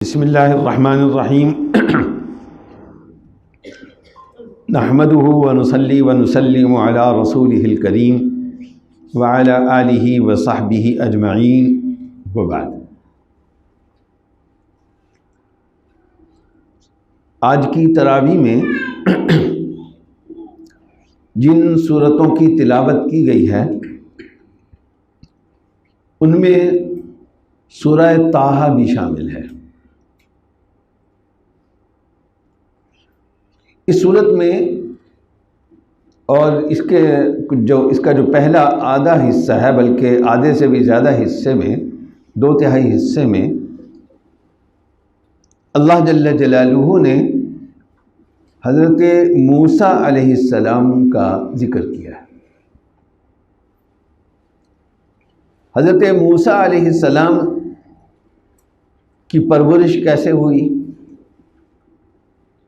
بسم اللہ الرحمن الرحیم نحمده ونصلی ونسلم علی رسولہ الکریم وعلی آلہ وصحبہ اجمعین وبعد۔ آج کی تراویح میں جن سورتوں کی تلاوت کی گئی ہے ان میں سورہ طٰہٰ بھی شامل ہے۔ اس صورت میں اور اس کا جو پہلا آدھا حصہ ہے، بلکہ آدھے سے بھی زیادہ حصے میں، 2/3 حصے میں اللہ جل جلالہ نے حضرت موسیٰ علیہ السلام کا ذکر کیا ہے۔ حضرت موسیٰ علیہ السلام کی پرورش کیسے ہوئی؟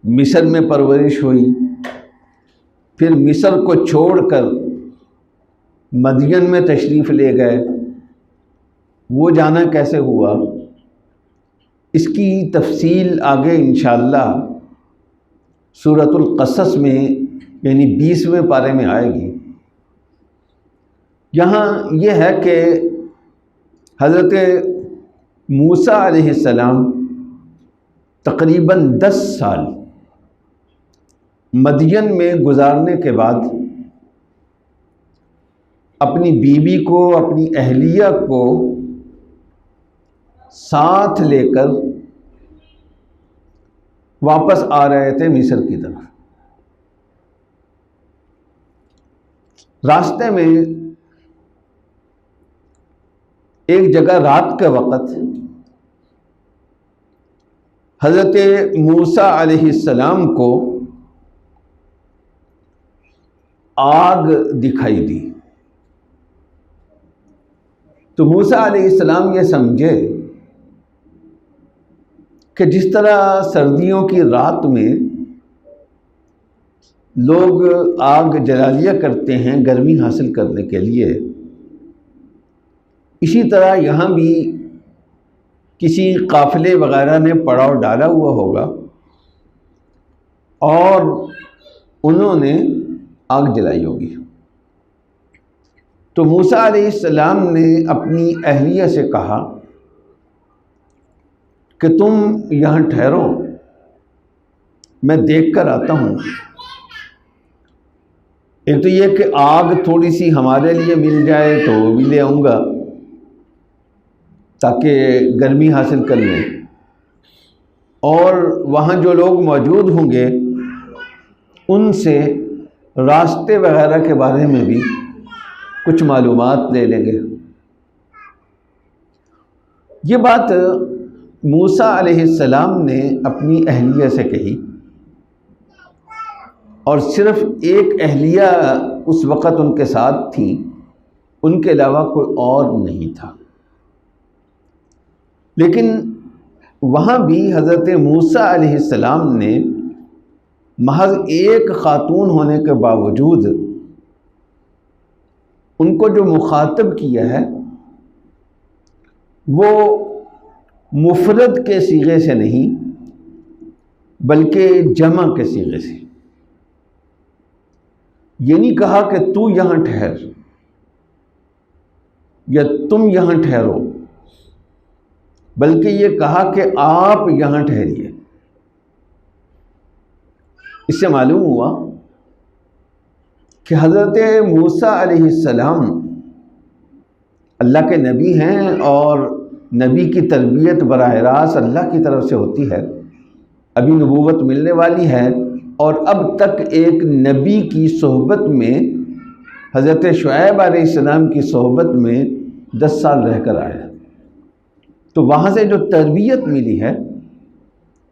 مصر میں پرورش ہوئی، پھر مصر کو چھوڑ کر مدین میں تشریف لے گئے، وہ جانا کیسے ہوا، اس کی تفصیل آگے انشاءاللہ سورۃ القصص میں یعنی 20ویں پارے میں آئے گی۔ یہاں یہ ہے کہ حضرت موسیٰ علیہ السلام تقریباً 10 سال مدین میں گزارنے کے بعد اپنی بیوی کو، اپنی اہلیہ کو ساتھ لے کر واپس آ رہے تھے مصر کی طرف۔ راستے میں ایک جگہ رات کے وقت حضرت موسیٰ علیہ السلام کو آگ دکھائی دی، تو موسیٰ علیہ السلام یہ سمجھے کہ جس طرح سردیوں کی رات میں لوگ آگ جلا لیا کرتے ہیں گرمی حاصل کرنے کے لیے، اسی طرح یہاں بھی کسی قافلے وغیرہ نے پڑاؤ ڈالا ہوا ہوگا اور انہوں نے آگ جلائی ہوگی۔ تو موسیٰ علیہ السلام نے اپنی اہلیہ سے کہا کہ تم یہاں ٹھہرو، میں دیکھ کر آتا ہوں۔ ایک تو یہ کہ آگ تھوڑی سی ہمارے لیے مل جائے تو وہ بھی لے آؤں گا تاکہ گرمی حاصل کر لیں، اور وہاں جو لوگ موجود ہوں گے ان سے راستے وغیرہ کے بارے میں بھی کچھ معلومات لے لیں گے۔ یہ بات موسیٰ علیہ السلام نے اپنی اہلیہ سے کہی، اور صرف ایک اہلیہ اس وقت ان کے ساتھ تھی، ان کے علاوہ کوئی اور نہیں تھا۔ لیکن وہاں بھی حضرت موسیٰ علیہ السلام نے محض ایک خاتون ہونے کے باوجود ان کو جو مخاطب کیا ہے وہ مفرد کے صیغے سے نہیں بلکہ جمع کے صیغے سے۔ یہ نہیں کہا کہ تو یہاں ٹھہر یا تم یہاں ٹھہرو، بلکہ یہ کہا کہ آپ یہاں ٹھہریے۔ اس سے معلوم ہوا کہ حضرت موسیٰ علیہ السلام اللہ کے نبی ہیں، اور نبی کی تربیت براہ راست اللہ کی طرف سے ہوتی ہے، ابھی نبوت ملنے والی ہے، اور اب تک ایک نبی کی صحبت میں، حضرت شعیب علیہ السلام کی صحبت میں 10 سال رہ کر آئے۔ تو وہاں سے جو تربیت ملی ہے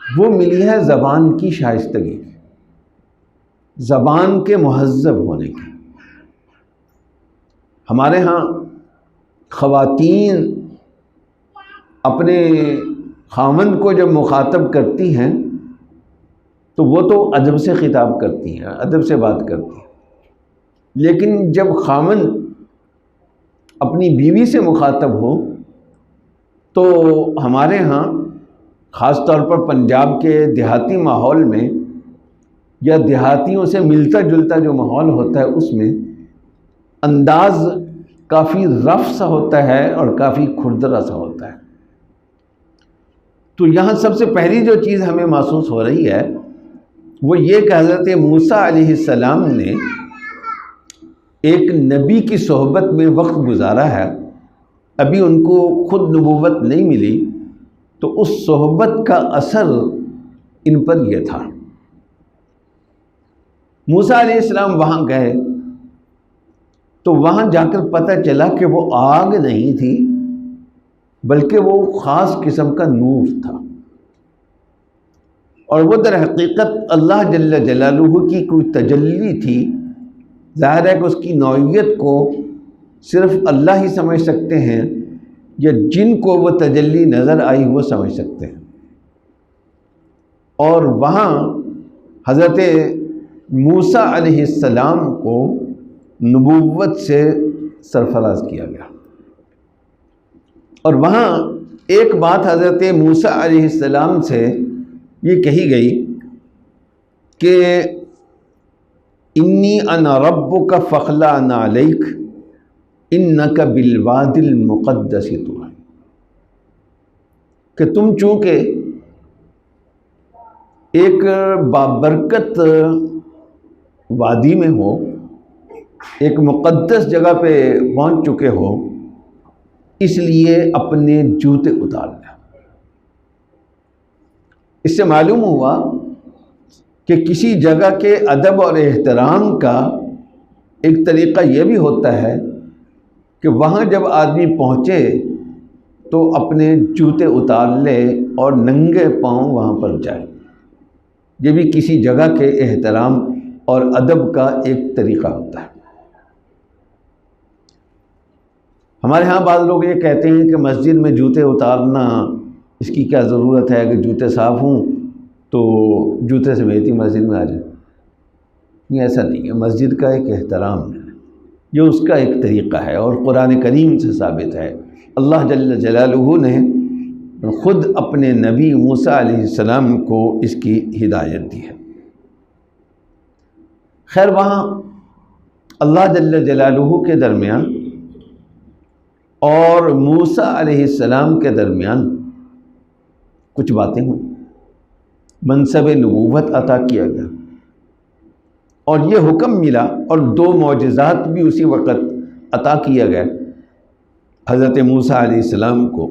وہ ملی ہے زبان کی شائستگی، زبان کے مہذب ہونے کی۔ ہمارے ہاں خواتین اپنے خاوند کو جب مخاطب کرتی ہیں تو وہ تو ادب سے خطاب کرتی ہیں، ادب سے بات کرتی ہیں، لیکن جب خاوند اپنی بیوی سے مخاطب ہو تو ہمارے ہاں خاص طور پر پنجاب کے دیہاتی ماحول میں یا دیہاتیوں سے ملتا جلتا جو ماحول ہوتا ہے اس میں انداز کافی رف سا ہوتا ہے اور کافی کھردرا سا ہوتا ہے۔ تو یہاں سب سے پہلی جو چیز ہمیں محسوس ہو رہی ہے وہ یہ کہ حضرت موسیٰ علیہ السلام نے ایک نبی کی صحبت میں وقت گزارا ہے، ابھی ان کو خود نبوت نہیں ملی، تو اس صحبت کا اثر ان پر یہ تھا۔ موسیٰ علیہ السلام وہاں گئے تو وہاں جا کر پتہ چلا کہ وہ آگ نہیں تھی بلکہ وہ خاص قسم کا نور تھا، اور وہ در حقیقت اللہ جل جلالہ کی کوئی تجلی تھی۔ ظاہر ہے کہ اس کی نوعیت کو صرف اللہ ہی سمجھ سکتے ہیں، یا جن کو وہ تجلی نظر آئی وہ سمجھ سکتے ہیں۔ اور وہاں حضرت موسیٰ علیہ السلام کو نبوت سے سرفراز کیا گیا، اور وہاں ایک بات حضرت موسیٰ علیہ السلام سے یہ کہی گئی کہ انی انا ربک فاخلع علیک انک بالواد المقدس طوی، کہ تم چونکہ ایک بابرکت وادی میں ہو، ایک مقدس جگہ پہ پہنچ چکے ہو، اس لیے اپنے جوتے اتار لیں۔ اس سے معلوم ہوا کہ کسی جگہ کے ادب اور احترام کا ایک طریقہ یہ بھی ہوتا ہے کہ وہاں جب آدمی پہنچے تو اپنے جوتے اتار لے اور ننگے پاؤں وہاں پر جائے۔ یہ بھی کسی جگہ کے احترام اور ادب کا ایک طریقہ ہوتا ہے۔ ہمارے ہاں بعض لوگ یہ کہتے ہیں کہ مسجد میں جوتے اتارنا اس کی کیا ضرورت ہے، کہ جوتے صاف ہوں تو جوتے سے بہتی مسجد میں آ جائے۔ نہیں، ایسا نہیں ہے، مسجد کا ایک احترام ہے، یہ اس کا ایک طریقہ ہے، اور قرآن کریم سے ثابت ہے۔ اللہ جل جلالہ نے خود اپنے نبی موسیٰ علیہ السلام کو اس کی ہدایت دی ہے۔ خیر، وہاں اللہ جل جلالہ کے درمیان اور موسیٰ علیہ السلام کے درمیان کچھ باتیں ہوئیں، منصب نبوت عطا کیا گیا، اور یہ حکم ملا، اور 2 معجزات بھی اسی وقت عطا کیا گیا حضرت موسیٰ علیہ السلام کو،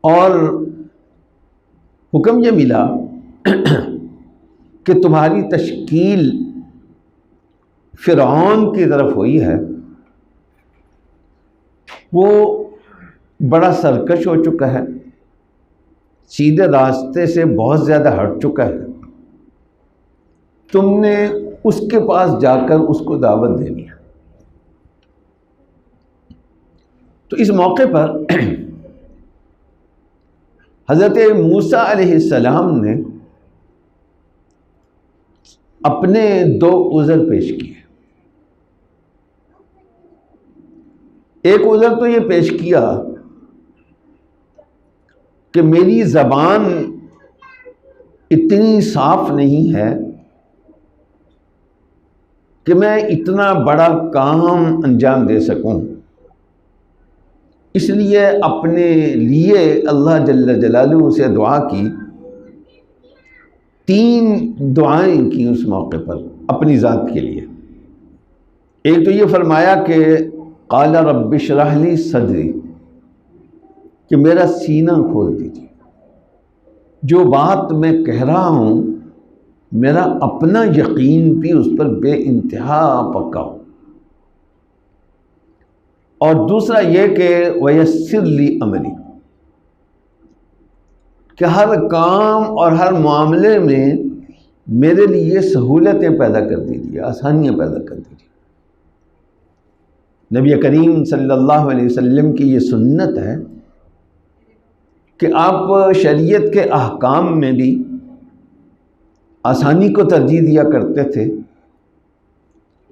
اور حکم یہ ملا کہ تمہاری تشکیل فرعون کی طرف ہوئی ہے، وہ بڑا سرکش ہو چکا ہے، سیدھے راستے سے بہت زیادہ ہٹ چکا ہے، تم نے اس کے پاس جا کر اس کو دعوت دینی ہے۔ تو اس موقع پر حضرت موسیٰ علیہ السلام نے اپنے 2 عذر پیش کیے۔ ایک عذر تو یہ پیش کیا کہ میری زبان اتنی صاف نہیں ہے کہ میں اتنا بڑا کام انجام دے سکوں، اس لیے اپنے لیے اللہ جل جلالہ سے دعا کی، 3 دعائیں کی اس موقع پر اپنی ذات کے لیے۔ ایک تو یہ فرمایا کہ قال رب اشرح لی صدری، کہ میرا سینہ کھول دیجیے، جو بات میں کہہ رہا ہوں میرا اپنا یقین بھی اس پر بے انتہا پکا ہو۔ اور دوسرا یہ کہ ویسر لی امری، کہ ہر کام اور ہر معاملے میں میرے لیے سہولتیں پیدا کر دیجیے، آسانیاں پیدا کر دیجیے۔ نبی کریم صلی اللہ علیہ وسلم کی یہ سنت ہے کہ آپ شریعت کے احکام میں بھی آسانی کو ترجیح دیا کرتے تھے،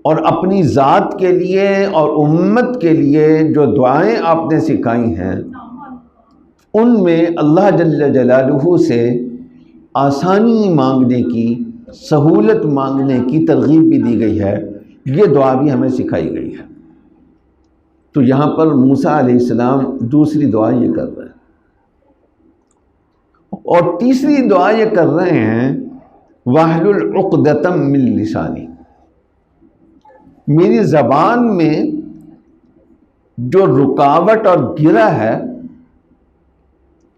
اور اپنی ذات کے لیے اور امت کے لیے جو دعائیں آپ نے سکھائی ہیں ان میں اللہ جل جلالہ سے آسانی مانگنے کی، سہولت مانگنے کی ترغیب بھی دی گئی ہے، یہ دعا بھی ہمیں سکھائی گئی ہے۔ تو یہاں پر موسیٰ علیہ السلام دوسری دعا یہ کر رہے ہیں، اور تیسری دعا یہ کر رہے ہیں وَاحْلُلْ عُقْدَةً مِّن لِسَانِي، میری زبان میں جو رکاوٹ اور گرہ ہے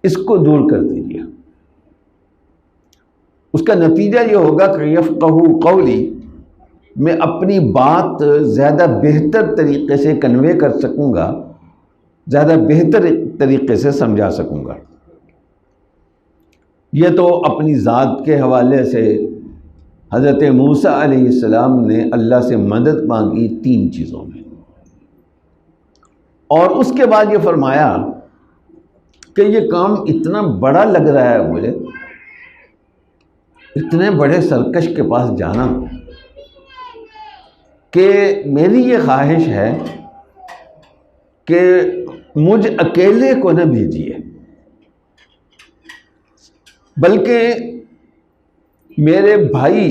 اس کو دور کر دیجیے۔ اس کا نتیجہ یہ ہوگا کہ یفقہوا قولی، میں اپنی بات زیادہ بہتر طریقے سے کنوے کر سکوں گا، زیادہ بہتر طریقے سے سمجھا سکوں گا۔ یہ تو اپنی ذات کے حوالے سے حضرت موسیٰ علیہ السلام نے اللہ سے مدد مانگی 3 چیزوں میں، اور اس کے بعد یہ فرمایا کہ یہ کام اتنا بڑا لگ رہا ہے مجھے، اتنے بڑے سرکش کے پاس جانا، کہ میری یہ خواہش ہے کہ مجھ اکیلے کو نہ بھیجیے، بلکہ میرے بھائی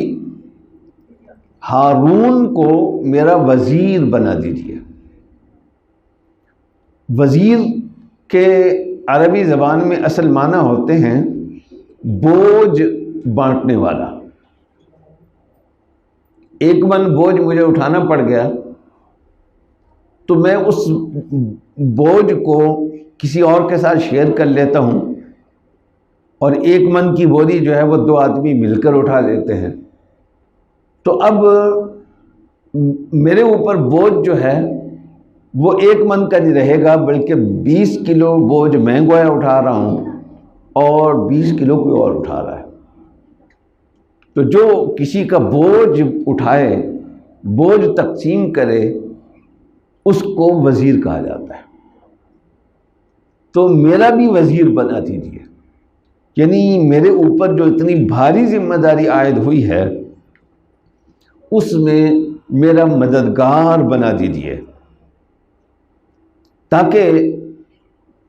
ہارون کو میرا وزیر بنا دیجیے۔ وزیر کے عربی زبان میں اصل معنی ہوتے ہیں بوجھ بانٹنے والا۔ ایک من بوجھ مجھے اٹھانا پڑ گیا تو میں اس بوجھ کو کسی اور کے ساتھ شیئر کر لیتا ہوں، اور 1 من کی بوری جو ہے وہ 2 آدمی مل کر اٹھا لیتے ہیں۔ تو اب میرے اوپر بوجھ جو ہے وہ 1 من کا نہیں رہے گا، بلکہ 20 کلو بوجھ میں گویا اٹھا رہا ہوں اور 20 کلو کوئی اور اٹھا رہا ہے۔ تو جو کسی کا بوجھ اٹھائے، بوجھ تقسیم کرے، اس کو وزیر کہا جاتا ہے۔ تو میرا بھی وزیر بنا دیجیے، یعنی میرے اوپر جو اتنی بھاری ذمہ داری عائد ہوئی ہے اس میں میرا مددگار بنا دیجیے، تاکہ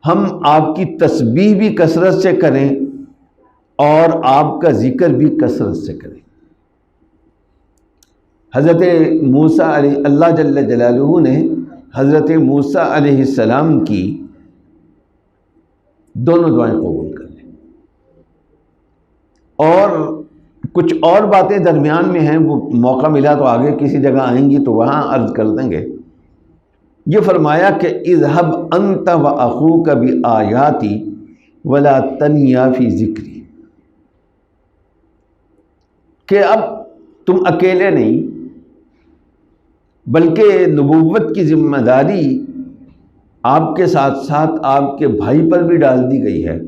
ہم آپ کی تسبیح بھی کثرت سے کریں اور آپ کا ذکر بھی کثرت سے کریں۔ حضرت موسیٰ اللہ جل جلالہ نے حضرت موسیٰ علیہ السلام کی دونوں دعائیں قبول کر لیں، اور کچھ اور باتیں درمیان میں ہیں، وہ موقع ملا تو آگے کسی جگہ آئیں گی تو وہاں عرض کر دیں گے۔ یہ فرمایا کہ اذهب انت واخوک بآیاتی ولا تنیا فی ذکری، کہ اب تم اکیلے نہیں بلکہ نبوت کی ذمہ داری آپ کے ساتھ ساتھ آپ کے بھائی پر بھی ڈال دی گئی ہے،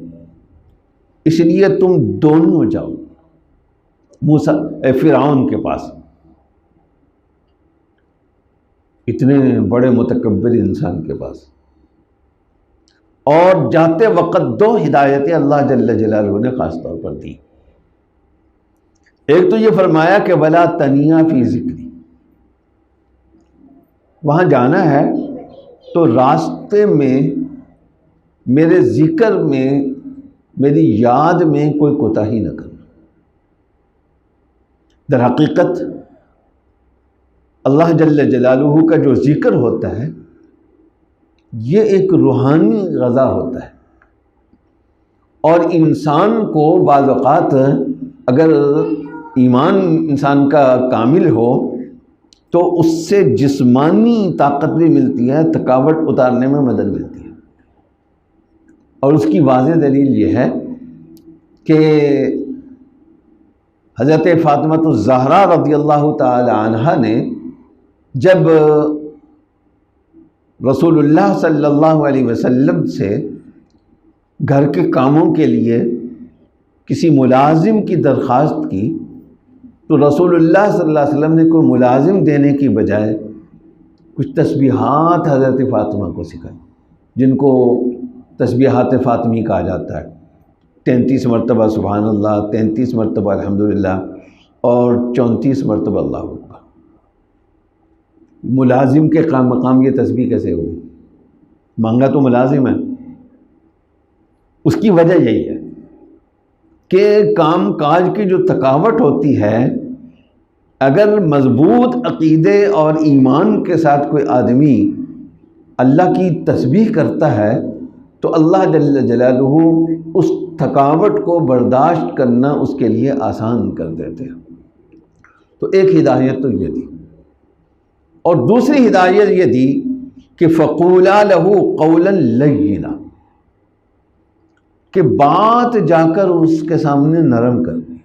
اس لیے تم دونوں جاؤ فرعون کے پاس، اتنے بڑے متکبر انسان کے پاس، اور جاتے وقت 2 ہدایتیں اللہ جل جلالہ نے خاص طور پر دی۔ ایک تو یہ فرمایا کہ ولا تنیا فی ذکری، وہاں جانا ہے تو راستے میں میرے ذکر میں، میری یاد میں کوئی کوتاہی نہ کرنا۔ در حقیقت اللہ جل جلالہ کا جو ذکر ہوتا ہے یہ ایک روحانی غذا ہوتا ہے، اور انسان کو بعض اوقات اگر ایمان انسان کا کامل ہو تو اس سے جسمانی طاقت بھی ملتی ہے، تھکاوٹ اتارنے میں مدد ملتی ہے، اور اس کی واضح دلیل یہ ہے کہ حضرت فاطمہ الزہرا رضی اللہ تعالی عنہا نے جب رسول اللہ صلی اللہ علیہ وسلم سے گھر کے کاموں کے لیے کسی ملازم کی درخواست کی تو رسول اللہ صلی اللہ علیہ وسلم نے کوئی ملازم دینے کی بجائے کچھ تسبیحات حضرت فاطمہ کو سکھائی، جن کو تسبیحات فاطمی کہا جاتا ہے۔ 33 مرتبہ سبحان اللہ، 33 مرتبہ الحمدللہ، اور 34 مرتبہ اللہ اکبر۔ ملازم کے مقام یہ تسبیح کیسے ہوگی؟ مانگا تو ملازم ہے، اس کی وجہ یہی ہے کہ کام کاج کی جو تھکاوٹ ہوتی ہے، اگر مضبوط عقیدے اور ایمان کے ساتھ کوئی آدمی اللہ کی تسبیح کرتا ہے تو اللہ جل جلالہ اس تھکاوٹ کو برداشت کرنا اس کے لیے آسان کر دیتے ہیں۔ تو ایک ہدایت تو یہ تھی، اور دوسری ہدایت یہ تھی کہ فَقُولَا لَهُ قَوْلًا لَيِّنًا، کہ بات جا کر اس کے سامنے نرم کرنی۔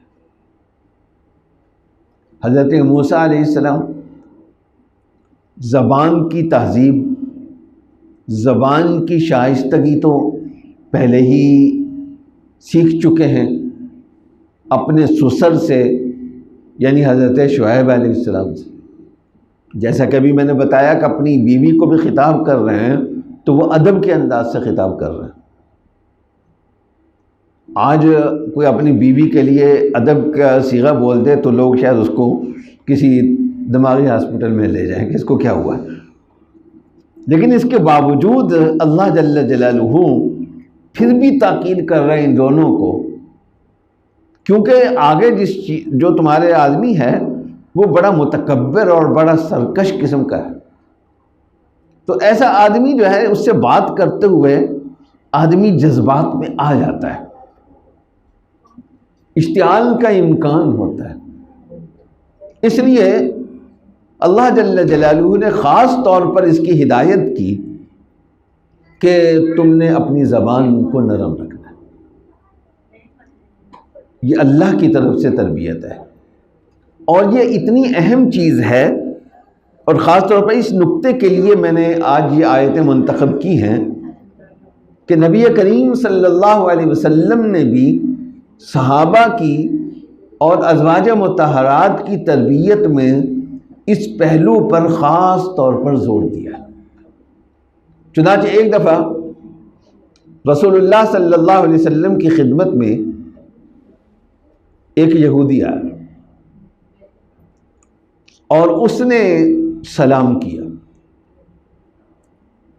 حضرت موسیٰ علیہ السلام زبان کی تہذیب، زبان کی شائستگی تو پہلے ہی سیکھ چکے ہیں اپنے سسر سے، یعنی حضرت شعیب علیہ السلام سے۔ جیسا کہ ابھی میں نے بتایا کہ اپنی بیوی کو بھی خطاب کر رہے ہیں تو وہ ادب کے انداز سے خطاب کر رہے ہیں۔ آج کوئی اپنی بیوی کے لیے ادب کا صیغہ بول دے تو لوگ شاید اس کو کسی دماغی ہاسپٹل میں لے جائیں کہ اس کو کیا ہوا ہے، لیکن اس کے باوجود اللہ جل جلالہ پھر بھی تاکید کر رہے ہیں ان دونوں کو، کیونکہ آگے جو تمہارے آدمی ہے وہ بڑا متکبر اور بڑا سرکش قسم کا ہے، تو ایسا آدمی جو ہے اس سے بات کرتے ہوئے آدمی جذبات میں آ جاتا ہے، اشتعال کا امکان ہوتا ہے۔ اس لیے اللہ جل جلالہ نے خاص طور پر اس کی ہدایت کی کہ تم نے اپنی زبان کو نرم رکھنا ہے۔ یہ اللہ کی طرف سے تربیت ہے، اور یہ اتنی اہم چیز ہے، اور خاص طور پر اس نقطے کے لیے میں نے آج یہ آیتیں منتخب کی ہیں کہ نبی کریم صلی اللہ علیہ وسلم نے بھی صحابہ کی اور ازواج مطہرات کی تربیت میں اس پہلو پر خاص طور پر زور دیا۔ چنانچہ ایک دفعہ رسول اللہ صلی اللہ علیہ وسلم کی خدمت میں ایک یہودی آیا اور اس نے سلام کیا،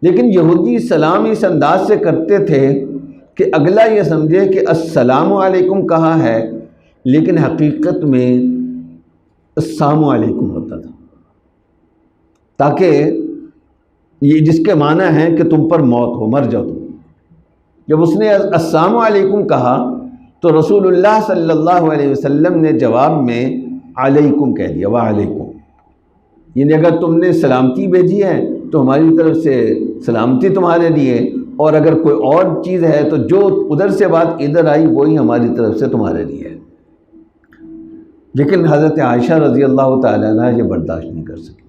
لیکن یہودی سلام اس انداز سے کرتے تھے کہ اگلا یہ سمجھے کہ السلام علیکم کہا ہے، لیکن حقیقت میں السلام علیکم ہوتا تھا، تاکہ یہ جس کے معنی ہے کہ تم پر موت ہو، مر جاؤ تم۔ جب اس نے السلام علیکم کہا تو رسول اللہ صلی اللہ علیہ وسلم نے جواب میں علیکم کہہ دیا، وعلیکم، یعنی اگر تم نے سلامتی بھیجی ہے تو ہماری طرف سے سلامتی تمہارے لیے، اور اگر کوئی اور چیز ہے تو جو ادھر سے بات ادھر آئی وہی ہماری طرف سے تمہارے لیے ہے۔ لیکن حضرت عائشہ رضی اللہ تعالیٰ عنہ یہ برداشت نہیں کر سکی،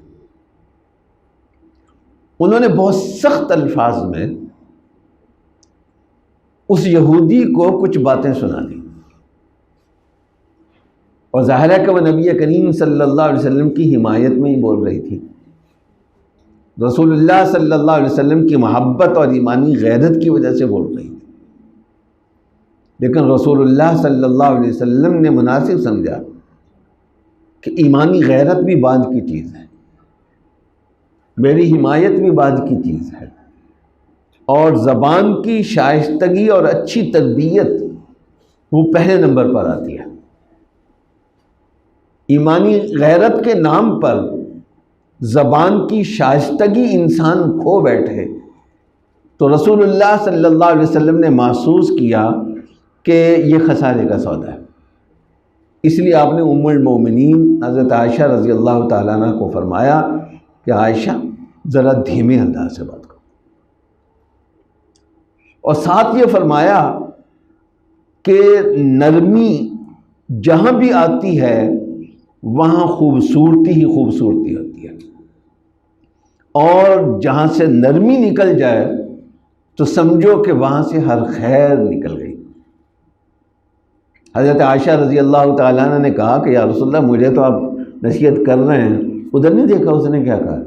انہوں نے بہت سخت الفاظ میں اس یہودی کو کچھ باتیں سنا دی، اور ظاہر ہے کہ وہ نبی کریم صلی اللہ علیہ وسلم کی حمایت میں ہی بول رہی تھی، رسول اللہ صلی اللہ علیہ وسلم کی محبت اور ایمانی غیرت کی وجہ سے بول رہی تھی، لیکن رسول اللہ صلی اللہ علیہ وسلم نے مناسب سمجھا کہ ایمانی غیرت بھی بعد کی چیز ہے، میری حمایت بھی بعد کی چیز ہے، اور زبان کی شائستگی اور اچھی تربیت وہ پہلے نمبر پر آتی ہے۔ ایمانی غیرت کے نام پر زبان کی شائستگی انسان کھو بیٹھے تو رسول اللہ صلی اللہ علیہ وسلم نے محسوس کیا کہ یہ خسارے کا سودا ہے، اس لیے آپ نے ام المومنین حضرت عائشہ رضی اللہ تعالیٰ عنہ کو فرمایا کہ عائشہ ذرا دھیمے انداز سے بات کرو، اور ساتھ یہ فرمایا کہ نرمی جہاں بھی آتی ہے وہاں خوبصورتی ہی خوبصورتی ہوتی ہے، اور جہاں سے نرمی نکل جائے تو سمجھو کہ وہاں سے ہر خیر نکل گئی۔ حضرت عائشہ رضی اللہ تعالیٰ عنہ نے کہا کہ یا رسول اللہ مجھے تو آپ نصیحت کر رہے ہیں، ادھر نہیں دیکھا اس نے کیا کہا؟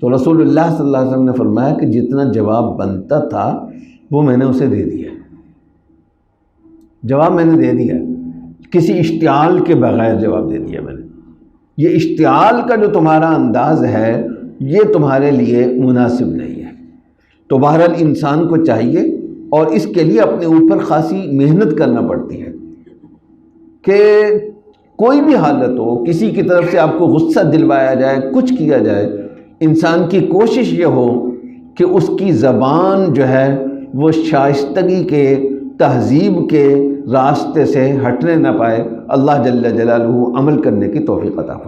تو رسول اللہ صلی اللہ علیہ وسلم نے فرمایا کہ جتنا جواب بنتا تھا وہ میں نے اسے دے دیا، جواب میں نے دے دیا، کسی اشتعال کے بغیر جواب دے دیا میں نے۔ یہ اشتعال کا جو تمہارا انداز ہے یہ تمہارے لیے مناسب نہیں ہے۔ تو بہرحال انسان کو چاہیے اور اس کے لیے اپنے اوپر خاصی محنت کرنا پڑتی ہے کہ کوئی بھی حالت ہو، کسی کی طرف سے آپ کو غصہ دلوایا جائے، کچھ کیا جائے، انسان کی کوشش یہ ہو کہ اس کی زبان جو ہے وہ شائستگی کے، تہذیب کے راستے سے ہٹنے نہ پائے۔ اللہ جل جلالہ عمل کرنے کی توفیق عطا فرمائے۔